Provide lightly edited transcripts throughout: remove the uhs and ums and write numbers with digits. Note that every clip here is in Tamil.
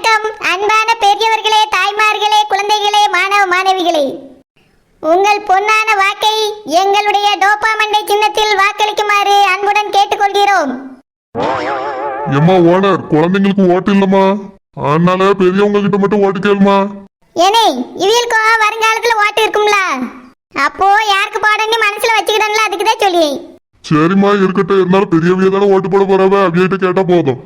வணக்கம் அன்பான பெரியவர்களே, தாய்மார்களே, குழந்தைகளே, மாணவ மாணவிகளே. உங்கள் பொன்னான வாக்கை எங்களுடைய டோபாமண்டை சின்னத்தில் வாக்களிக்குமாறு அன்புடன் கேட்டுக்கொள்கிறோம். எம்மா ஓனர், குழந்தைங்களுக்கு ஓட்டு இல்லம்மா, அதனால பெரியவங்க கிட்ட மட்டும் ஓட்டு கேளுமா. ஏனே இவியலுக்கோ வருங்காலத்துல ஓட்டு இருக்கும்ல, அப்போ யாருக்கு போடன்னு மனசுல வச்சுக்கிடல, அதுக்குதான் சொல்லி. சரிம்மா இருக்கட்டும், இருந்தாலும் பெரியவிய தானே ஓட்டு போட போறவ, அவியிட்ட கேட்டா போதும்.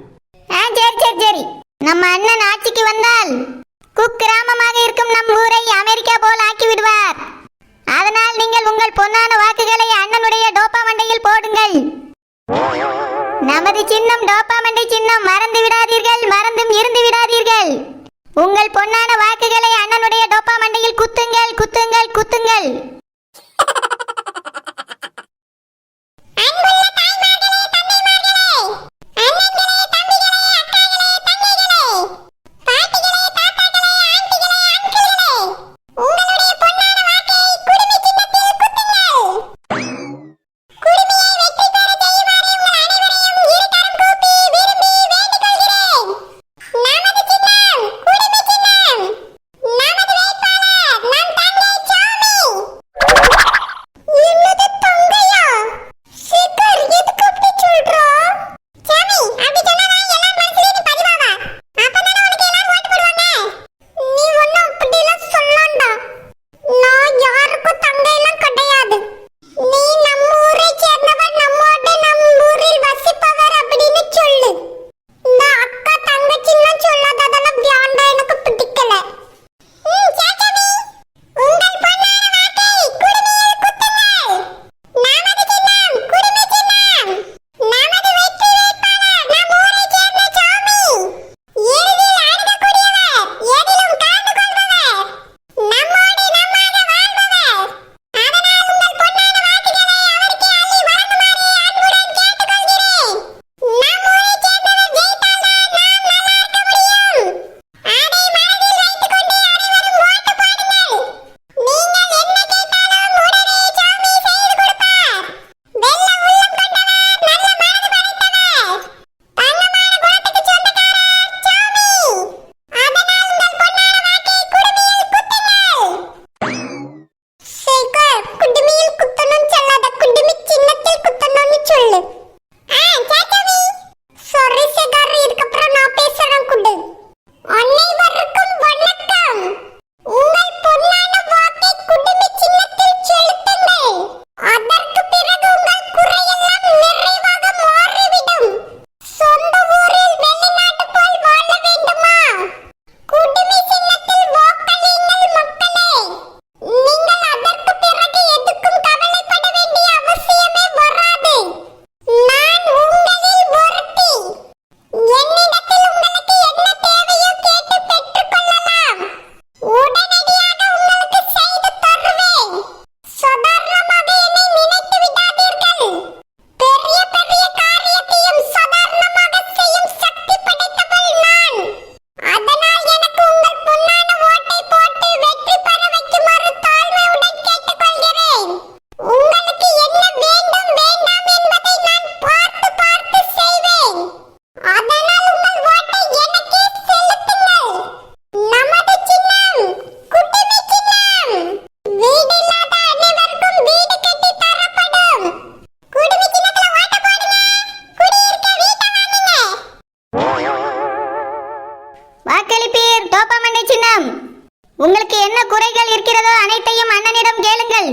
சரி சரி சரி. நம்ம அண்ணன் ஆட்சிக்கு வந்தால் குக்கிராமமாக இருக்கும் நம் ஊரை அமெரிக்கா போல் ஆக்கி விடுவார். அதனால் நீங்கள் உங்கள் பொன்னான வாக்குகளை அண்ணனுடைய டோபாமண்டையில் போடுங்கள். நமது சின்னம் டோபாமண்டை சின்னம், மறந்து விடாதீர்கள், மறந்தும் இருந்து விடாதீர்கள். உங்கள் பொன்னான வாக்குகளை அண்ணனுடைய டோபாமண்டையில் குத்துங்கள், குத்துங்கள், குத்துங்கள். வாக்களிப்பீர் டோபாமண்டை சின்னம். உங்களுக்கு என்ன குறைகள் இருக்கிறதோ அனைத்தையும் அண்ணனிடம் கேளுங்கள்.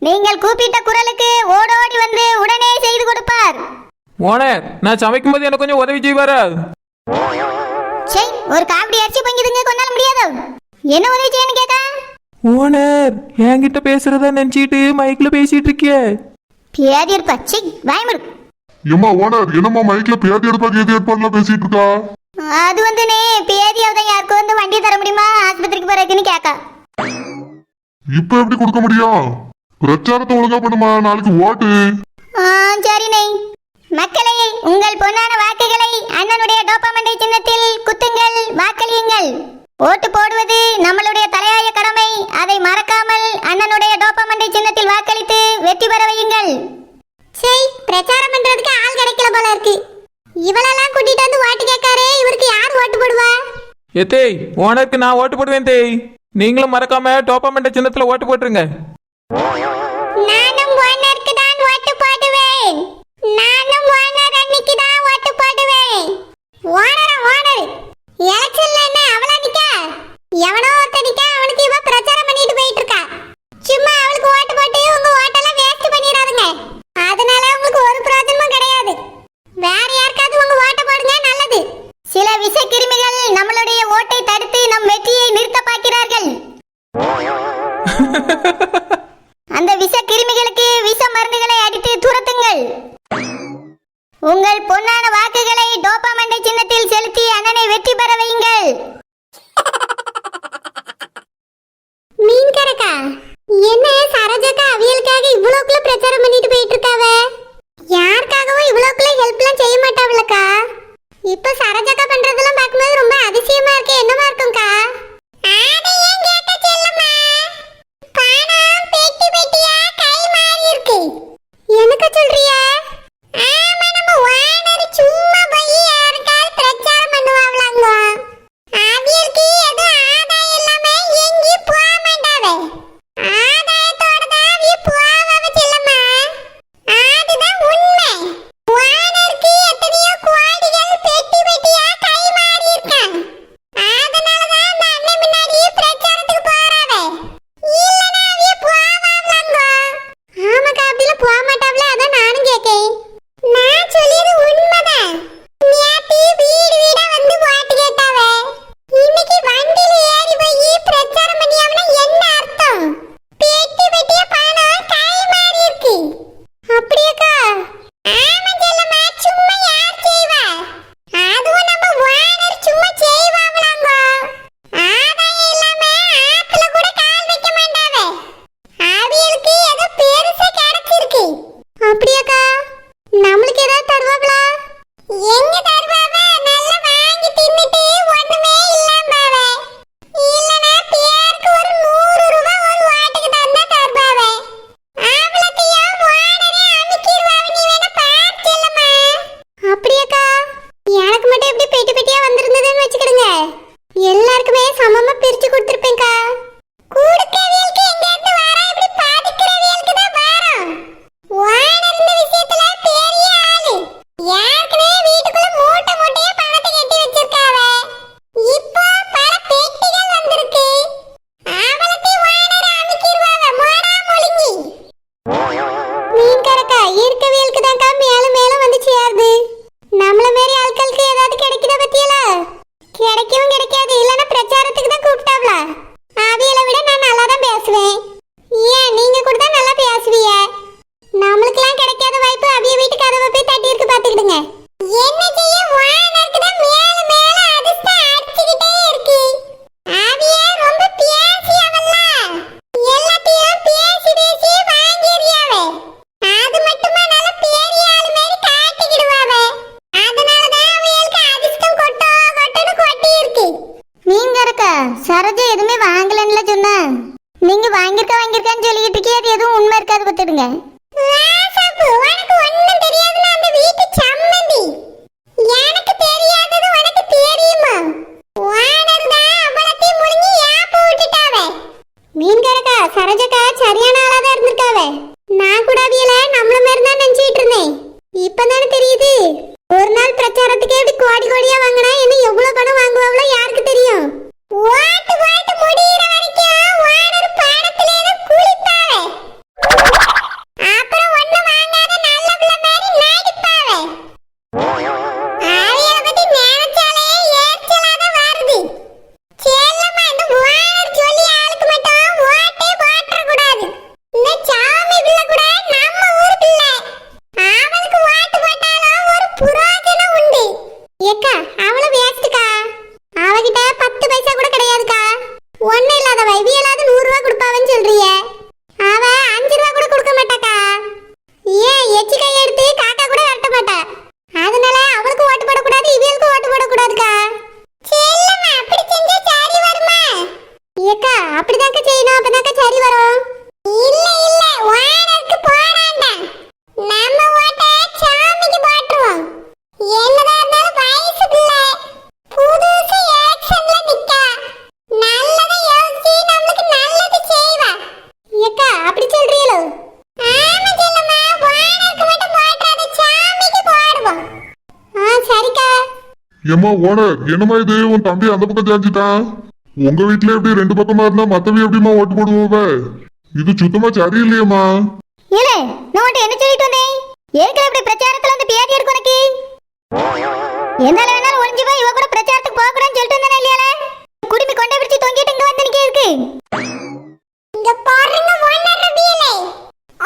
நீங்கள் கூப்பிட்ட குரலுக்கு ஓடோடி வந்து உடனே செய்து கொடுப்பார். ஓனர், நான் சமைக்கும் போது எனக்கு கொஞ்சம் உதவி செய்வாரா? ஒரு காமெடி அரிசி பங்கிதுங்க, கொண்டாட முடியாது. என்ன உதவி செய்யணும் கேட்டா? ஓனர், என்கிட்ட பேசுறதா நினைச்சிட்டு மைக்ல பேசிட்டு இருக்கிய. பேதி இருப்பா, சி வாய்மரு. எம்மா ஓனர், என்னம்மா மைக்ல பேதி எடுப்பா கேதி எடுப்பான்லாம் பேசிட்டு இருக்கா? அது வந்துனே பேதியாவத யாருக்கு வந்து வண்டி தர முடியுமா, ஆஸ்பத்திரிக்கு போறதுன்னு கேக்கா. இப்ப எப்படி கொடுக்க முடியும்? பிரச்சாரத்தை ஒழுங்கா பண்ணுமா, நாளைக்கு ஓட்டு. சரிண்ணே. மக்களே, உங்கள் பொன்னான வாக்குகளை அண்ணனுடைய டோபாமண்டை சின்னத்தில் குத்துங்கள், வாக்களியுங்கள். ஓட்டு போடுவது நம்மளுடைய தலையாய கடமை. அதை மறக்காமல் அண்ணனுடைய டோபாமண்டை சின்னத்தில் வாக்களித்து வெற்றி பெற வையுங்கள். சரி, பிரச்சாரம் பண்றதுக்கு ஆள் கிடைக்கல போல இருக்கு. இவளெல்லாம் கூட்டிட்டு வந்து ஓட்டு கேட்காரே, இவருக்கு யார் ஓட்டு போடுவா? ஏத்தேய் ஓனருக்கு நான் ஓட்டு போடுவேன் தேய். நீங்களும் மறக்காம டோப்பாமெண்ட சின்னத்துல ஓட்டு போட்டுருங்க. நானும் ஓனருக்கு தான் ஓட்டு போடுவேன். நானும் ஓனர் அன்னைக்கு தான் ஓட்டு போடுவேன். ஓனர் எலெக்ஷன்ல என்ன அவளா நிக்க? எவனோ ஒருத்தன் நிக்க, அவனுக்கு இவ பிரச்சாரம் பண்ணிட்டு போயிட்டு இருக்கா. சும்மா அவளுக்கு ஓட்டு போட்டு உங்க ஓட்டெல்லாம் வேஸ்ட் பண்ணிடாதீங்க. அதனால உங்களுக்கு ஒரு பிரயோஜனமும் கிடையாது. வேற யாருக்காவது உங்க ஓட்டை போடுங்க, நல்லது. சில விஷ கிருமிகள் நம்மளுடைய ஓட்டை தடுத்து நம் வெற்றியை நிறுத்த பார்க்கிறார்கள். அந்த விஷ கிருமிகளுக்கு விஷ மருந்துகளை அடித்து துரத்துங்கள். உங்கள் பொன்னான வாக்குகளை டோபாமண்டை சின்னத்தில் செலுத்தி அண்ணனை வெற்றி பெற வையுங்கள். மீன்கரக்கா, என்ன சரோஜாக்கா அவியலுக்காக இவ்வளவுக்குள்ள பிரச்சாரம் பண்ணிட்டு போயிட்டு இருக்காவ? யாருக்காகவும் இவ்வளவுக்குள்ள ஹெல்ப்லாம் செய்ய மாட்டாவளக்கா. இப்ப சரோஜாக்கா பண்றதெல்லாம் பார்க்கும்போது ரொம்ப அதிசயமா இருக்கு. என்னமா இருக்கும்க்கா? எனக்கு சொல்றியா? ஆமா, நம்ம வானரு சும்மா போய் யாருக்காவது பிரச்சாரம் பண்ணுவாங்களாங்க. அவியலுக்கு எது ஆதாயம் இல்லாம எங்கேயும் போக மாட்டாவே. ஆதாயத்தோட தான் அவிய போவாவ செல்லம்மா. அதுதான் உண்மை. வானருக்கு எத்தனையோ கோடிகள் பெட்டி பெட்டியா கை மாறி இருக்கான். அதனாலதான் அந்த அண்ணன் முன்னாடி பிரச்சாரத்துக்கு போறாவே. இல்லனா அவிய போவாங்களாங்க. ஆமாக்கா, அப்படிலாம் போக மாட்டாவல. அதான் நானும் கேட்கேன். நான் சொல்லியது உண்மைதான். நேத்து வீடு வீடா வந்து ஓட்டு கேட்டாவே. இன்னைக்கு வண்டியில ஏறி போய் பிரச்சாரம் பண்ணியாவனா என்ன அர்த்தம்? பெட்டி பெட்டியா பணம் கை மாறி இருக்கு. அப்படியாக்கா? ஆமா செல்லம்மா, சும்மா யார் செய்வா? அதுவும் நம்ம வானர் சும்மா செய்வாங்களாங்க. ஆதாயம் இல்லாம ஆத்துல கூட கால் வைக்க மாட்டாவே. அவியலுக்கு ஏதோ பெருசா கிடைச்சிருக்கு. அப்படியாக்கா? நம்மளுக்கு ஏதாவது தருவாங்களா? எங்க தருவாவ? நல்லா வாங்கி தின்னுட்டு ஒண்ணுமே இல்லாம. இல்லனா பேருக்கு ஒரு 100 ரூபாய் ஒரு வாட்டுக்கு தந்தா தருவாவ. அவளத்தையும் வானரே அமிக்கிடுவாவ. நீ வேணா பார் செல்லம்மா. அப்படியாக்கா? எனக்கு மட்டும் எப்படி பெட்டி பெட்டியா வந்திருந்ததுன்னு வச்சுக்கிடுங்க. எல்லாருக்குமே சமமா பிரிச்சு கொடுத்துருப்பேன்க்கா. கூடுக்கவியலுக்கு எங்க இருந்து வாரா, இப்படி பாதிக்கிறவியலுக்கு தான் வாரம். வானர் இந்த விஷயத்துல பெரிய ஆளு. ஏற்கனவே வீட்டுக்குள்ள மூட்டை மூட்டையா பணத்தை கட்டி வச்சிருக்காவ. இப்போ பல பெட்டிகள் வந்திருக்கு. அவளத்தை வானர் அமிக்கிடுவாவ. மோடா முழுங்கி. மீன்கரக்கா, இருக்கவியலுக்கு தான்க்கா மேலும் மேலும் வந்து சேருது. நம்மள மாரி ஆட்களுக்கு ஏதாவது கிடைக்குதா பத்தியலா? கிடைக்கவும் கிடைக்காது. இல்லனா பிரச்சாரத்துக்கு தான் கூப்பிட்டாவளா? அவியலை விட நான் நல்லா தான் பேசுவேன். ஏன் நீங்க கூட தான் நல்லா பேசுவீங்க. நம்மளுக்கெல்லாம் கிடைக்காத வாய்ப்பு அவிய வீட்டு கதவை போய் தட்டி இருக்கு, பாத்துக்கிடுங்க. என்ன செய்ய, வானருக்கு தான் மேல மேல அதிர்ஷ்டம் அடிச்சுக்கிட்டே இருக்கு. அவிய ரொம்ப பேசியவல்ல. எல்லாத்தையும் பேசி பேசி வாங்கிறியாவே. அது மட்டுமா நல்ல பெரிய ஆளு மாதிரி காட்டிக்கிடுவாவே. அதனாலதான் அவியலுக்கு அதிர்ஷ்டம் கொட்டோ கொட்டோன்னு கொட்டி இருக்கு. மீன்கரக்கா, சரோஜா எதுவுமே வாங்கலன்னுல சொன்னா. நீங்க வாங்கிருக்கான்னு சொல்லிட்டு இருக்கே, அது எதுவும் உண்மை இருக்காது பார்த்துடுங்க. உனக்கு ஒண்ணும் தெரியாதுன்னா அந்த வீட்டு சம்மந்தி. எனக்கு தெரியாதது உனக்கு தெரியுமா? வானர் தான் அவளத்தையும் முழுங்கி ஏப்ப விட்டுட்டாவே. மீன்கரக்கா, சரோஜாக்கா சரியான ஆளா தான் இருந்திருக்காவே. நான் கூட அவியல நம்மள மாதிரி தான் நினைச்சிட்டு இருந்தேன். இப்பதானே தெரியுது. ஒரு நாள் பிரச்சாரத்துக்கு எப்படி கோடி கோடியா வாங்கினா என்ன எவ்வளவு பணம் வாங்குவாங்களோ யாருக்கு தெரியும்? ஓட்டு ஓட்டு முடியிற வரைக்கும் வானர் பாடத்திலே குளிப்பாவே. அப்புறம் ஒண்ணு வாங்காத நல்ல பிள்ளை மாதிரி நடிப்பாவே. அவியல பத்தி நினைச்சாலே ஏச்சலாதான் வருது. செல்லம்மா, இந்த வானர் சொல்லி ஆளுக்கு மட்டும் ஓட்டே போட்டுற கூடாது. இந்த சாமி பிள்ளை கூட நம்ம ஊர் பிள்ளை. அவளுக்கு ஓட்டு போட்டாலும் ஒரு புரோஜனம் உண்டு. ஏக்கா, அவள வேஸ்ட்க்கா. அவகிட்ட 10 பைசா கூட கிடையாதுக்கா. ஒண்ணு இல்லாதவ இவியலாவது 100 ரூபாய் கொடுப்பாவன்னு சொல்றியே. அவ 5 ரூபாய் கூட கொடுக்க மாட்டாக்கா. ஏன் எச்சி கை எடுத்து காக்கா கூட வரட்ட மாட்டா. அதனால அவளுக்கு ஓட்டு போடக்கூடாது, இவியலுக்கு ஓட்டு போடக்கூடாதுக்கா. செல்லம்மா, அப்படி செஞ்சா சரி வருமா? ஏக்கா, அப்படிதாக்கா செய்யணும். அப்பதாக்கா சரி வரும். இல்ல இல்ல, வானருக்கு போடாண்டா. நம்ம ஓட்ட சாமிக்கு போட்டுருவோம். என்னதான் இருந்தாலும் வயசு பிள்ளை. புதுசு எலெக்ஷன்ல ஏம்மா ஓனர், என்னம்மா இது? உன் தம்பி அந்த பக்கம் சாஞ்சிட்டான். உங்க வீட்டுல எப்படி ரெண்டு பக்கமா இருந்தா மத்தவங்க எப்படிமா ஓட்டு போடுவோவ? இது சுத்தமா சரியில்லையம்மா. இல்ல நான் உன்ட்ட என்ன சொல்லிட்டு வந்தேன்? ஏற்கனவே இப்படி பிரச்சாரத்துல வந்து பேட்டி இருக்கு உனக்கு. என்னால வேணாலும் ஒளிஞ்சு போய் இவ கூட பிரச்சாரத்துக்கு போக கூடாதுன்னு சொல்லிட்டு வந்தேனே இல்லையால? குடுமி கொண்டை பிடிச்சி தொங்கிட்டு இங்க வந்து நிக்க இருக்கு. இங்க பாருங்க ஓனர் ரபியலே,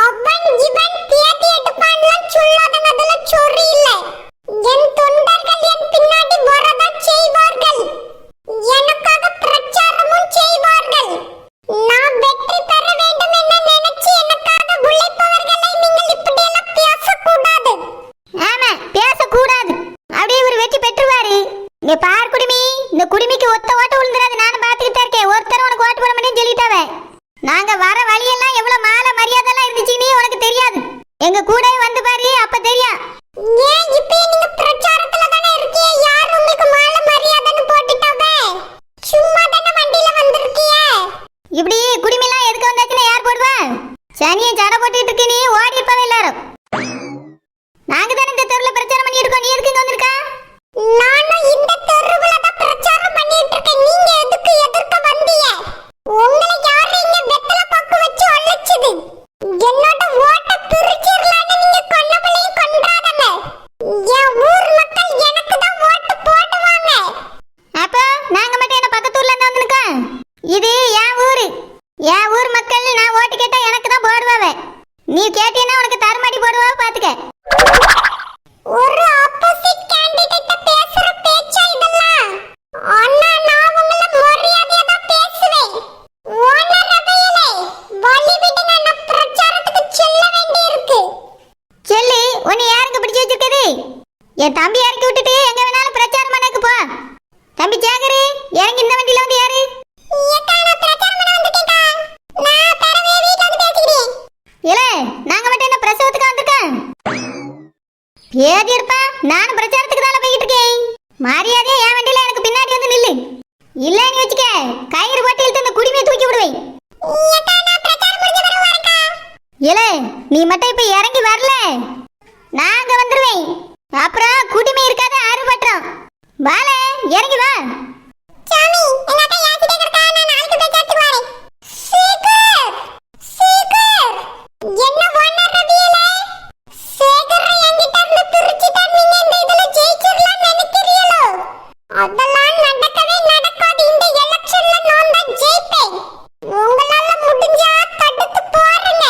அவன் இவன் பேட்டி எடுப்பான்லாம் சொல்லாதங்க, அதெல்லாம் சொறி இல்ல. என் தொண்டர்கள் என் பின்னாடி வரதா செய்வார்கள், எனக்காக பிரச்சாரமும் செய்வார்கள். நான் வெற்றி பெற வேண்டும் என்று நினைச்சு எனக்காக உழைப்பவர்களை நீங்கள் இப்படி எல்லாம் பேசக்கூடாது. ஆமா, பேசக்கூடாது. அப்படியே ஒரு வெற்றி பெற்றுவாரு. இங்க பார் குடுமி, இந்த குடுமிக்கு ஒத்த ஓட்ட விழுந்துறாது. நானும் பாத்துக்கிட்டே இருக்கேன். ஒருத்தர் உனக்கு ஓட்டு போட மாட்டேன்னு சொல்லிட்டாவே. நாங்க வர வழியெல்லாம் எவ்வளவு மாலை மரியாதை எல்லாம் இருந்துச்சுன்னு உனக்கு தெரியாது. எங்க கூடவே வந்து பாரு, அப்ப தெரியும். ஏன் இப்ப நீங்க பிரச்சாரத்துல தானே இருக்கீங்க? யார் உங்களுக்கு மாலை மரியாதைன்னு போட்டுட்டாவே? சும்மா தானே வண்டியில வந்திருக்கீங்க. இப்படி குடிமைலாம் எதுக்கு வந்தாச்சுன்னா யார் போடுவா? சனியை ஜட போட்டுட்டு இருக்கு, நீ ஓடி இருப்பவே எல்லாரும். நாங்க தானே இந்த தெருவுல பிரச்சாரம் பண்ணிட்டு இருக்கோம், நீ எதுக்கு இங்க வந்திருக்க? நானும் இந்த தெருவுல தான் பிரச்சாரம் பண்ணிட்டு இருக்கேன். நீங்க எதுக்கு எதிர்க்க வந்தீங்க? உங்களை யாரு இங்க வெத்தல பக்கு வச்சு அழைச்சது? என்னோட ஓட்ட பிரிச்சிரலான்னு நீங்க கொன்னபளையும் கொன்றாதங்க. என் ஊர் மக்கள் எனக்கு தான் ஓட்டு போடுவாங்க. அப்ப நாங்க மட்டும் என்ன பக்கத்து ஊர்ல இருந்து வந்திருக்கோம்? இது என் ஊரு. என் ஊர் மக்கள் நான் ஓட்டு கேட்டா எனக்கு தான் போடுவாவே. நீ கேட்டீன்னா உனக்கு தரமாடி போடுவா, பாத்துக்க. ஒரு ஆப்போசிட் கேண்டிடேட் பேசுற பேச்சா இதெல்லாம்? அண்ணா, நான் உங்கள மரியாதையா தான் பேசுவேன். ஓனர் ரபையலே, வழி விடுங்க, நான் பிரச்சாரத்துக்கு செல்ல வேண்டியிருக்கு. செல்லு, உன்னை யாருங்க பிடிச்சு வச்சிருக்குது? என் தம்பி இறக்கி விட்டுட்டு எங்க வேணாலும் பிரச்சாரம் பண்ணக்கு போ. தம்பி சேகரு, இறங்கி இந்த வண்டியில வந்து யாரு? இல்ல, நாங்க மட்டும் என்ன பிரசவத்துக்கு வந்திருக்கோம்? பேதி இருப்பா, நானும் பிரச்சாரத்துக்கு தானே போய்கிட்டு இருக்கேன். மரியாதையா என் வண்டியில எனக்கு பின்னாடி வந்து நில்லு. இல்ல நீ வச்சுக்க, கயிறு போட்டு இழுத்து இந்த குடிமையை தூக்கி விடுவேன். இல்ல, நீ மட்டும் இப்ப இறங்கி வரல, நாங்க வந்துருவேன். அப்புறம் குடிமை இருக்காத ஆர்வப்பட்டோம். வால, இறங்கி வா. சாமி, எங்க அக்கா யாசிட்டே இருக்கா, நான் நாளைக்கு பிரச்சாரத்துக்கு வரேன். சீக்கிரம் சீக்கிரம். என்ன ஓனர் ரபியலே, சேகரை என்கிட்ட இருந்து பிரிச்சிட்டான். நீங்க இந்த இதுல ஜெயிச்சிரலாம் நினைக்கிறீங்களோ? அதெல்லாம் நடக்கவே நடக்காது. இந்த எலெக்ஷன்ல நான் தான் ஜெயிப்பேன். உங்களால முடிஞ்சா தடுத்து பாருங்க.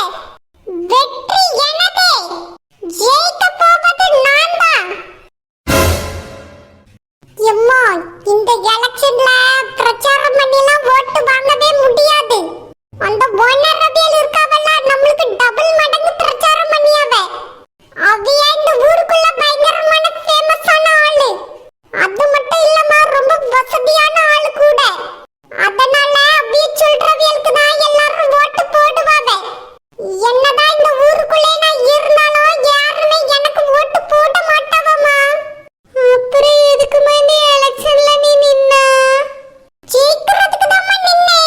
வெற்றி எனதே. ஜெயிக்க போவது நான் தான். எம்மா, இந்த எலெக்ஷன்ல பிரச்சாரம் பண்ணிலாம் ஓட்டு வாங்கவே முடியாது. அந்த ஓனர் ரபியல் இருக்காவல்ல, நம்மளுக்கு டபுள் மடங்கு பிரச்சாரம் பண்ணியாவ. அவிய இந்த ஊருக்குள்ள பயங்கரமான ஃபேமஸான ஆளு. அது மட்டும் இல்லமா, ரொம்ப வசதியான ஆளு கூட. அதனால அவிய சொல்றவியலுக்கு தான் எல்லாரும் ஓட்டு போடுவாங்க. என்னதான் இந்த ஊருக்குள்ளே நான் இருந்தாலும் யாருமே எனக்கு ஓட்டு போட மாட்டாவமா. அப்புறம் எதுக்கு மணி எலெக்ஷன்ல நீ நின்னா? ஜெயிக்கிறதுக்கு தான் நின்னே.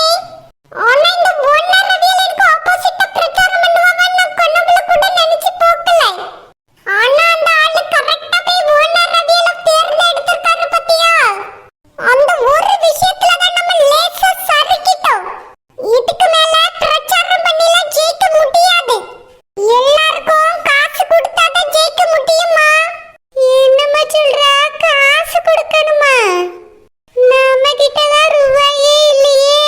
ஆனா இந்த ஓனர் ரவியல் எனக்கு ஆப்போசிட்டா பிரச்சாரம் பண்ணுவாங்க, நான் கனவுல கூட நினைச்சு போகல. ஆனா அந்த ஆளு கரெக்ட்டா போய் ஓனர் ரவியல தேர்ந்தெடுத்திருக்காரு பாத்தியா? அந்த ஒரு விஷயத்துல தான் நம்ம லேசா சறுக்கிட்டோம். இதுக்கு மேல பிரச்சாரம் பண்ணிலாம் ஜெயிக்க முடியாது. எல்லாருக்கும் காசு கொடுத்தா தான் ஜெயிக்க முடியுமா? என்னம்மா சொல்ற? காசு கொடுக்கணுமா? நம்ம கிட்ட தான் ரூபாயே இல்லையே.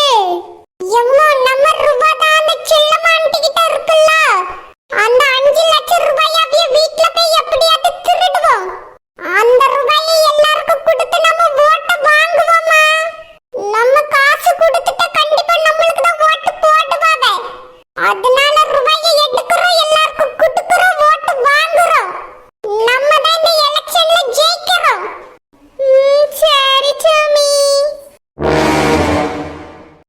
எம்மா, நம்ம ரூபாய் தான் அந்த செல்லம்மா ஆண்டி கிட்ட இருக்குல்ல. அந்த 5 லட்சம் ரூபாய் அவிய வீட்ல போய் எப்படியாவது திருடுவோம். அந்த ரூபாயை எல்லாருக்கும் கொடுத்து நம்ம ஓட்ட வாங்குவோமா? நம்ம காசு கொடுத்துட்டா கண்டிப்பா நம்மளுக்கு தான் ஓட்டு போடுவாங்க. அதனால